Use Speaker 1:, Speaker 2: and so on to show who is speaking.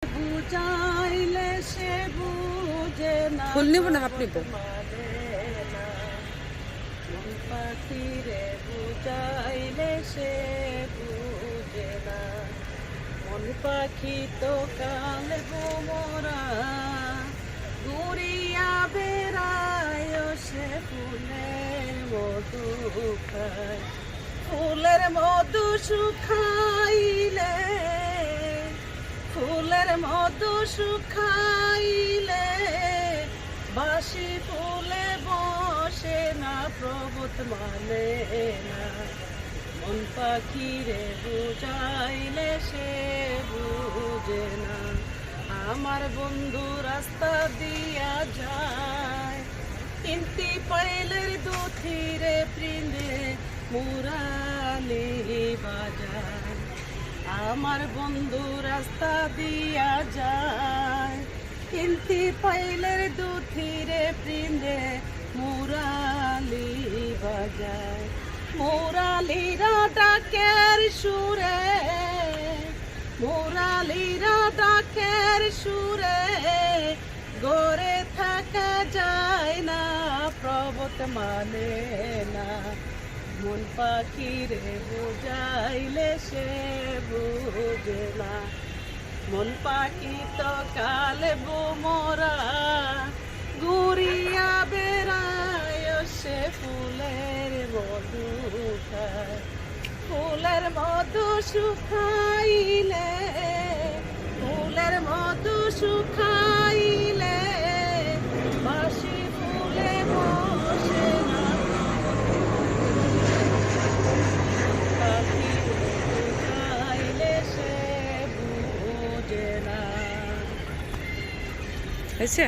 Speaker 1: বুঝাইলে সে বুঝে না,
Speaker 2: ফুল নিব না আপনি
Speaker 1: পাখিরে বুঝাইলে সে বুঝে না। মন পাখি তো কালবো মোরা, ঘুরিয়া বেড়ায় সে ফুলের মধু খায়। ফুলের মধু শুকাইলে, ফুলের মধু শুকাইলে, বাসি ফুলে বসে না, প্রভুত মানে না। মন পাখিরে বুঝাইলে সে বুঝে না। আমার বন্ধু রাস্তা দিয়া যায়, কিন্তি পাইলের দুথিরে প্রিন্দে মুরালি বাজায়। আমার বন্ধু রাস্তা দিয়া যায়, কিন্তি পাইলের দুথিরে প্রিন্দে মুরালি বাজায়। মুরালিরা ডাকের সুরে, মুরালিরা ডাকের সুরে, গড়ে থাকা যায় না, প্রভুত মানে না। মন পাখিরে বুঝাইলে সে বুঝে না। মন পাখি তো কালবো মোরা, ঘুরিয়া বেড়ায় সে ফুলের মধু খায়। ফুলের মধু শুকাইলে, ফুলের মধু শুকাইলে, বাসি ফুলে বসে না, পাখি বুঝাইলে সে বুঝে না।
Speaker 2: হয়েছে।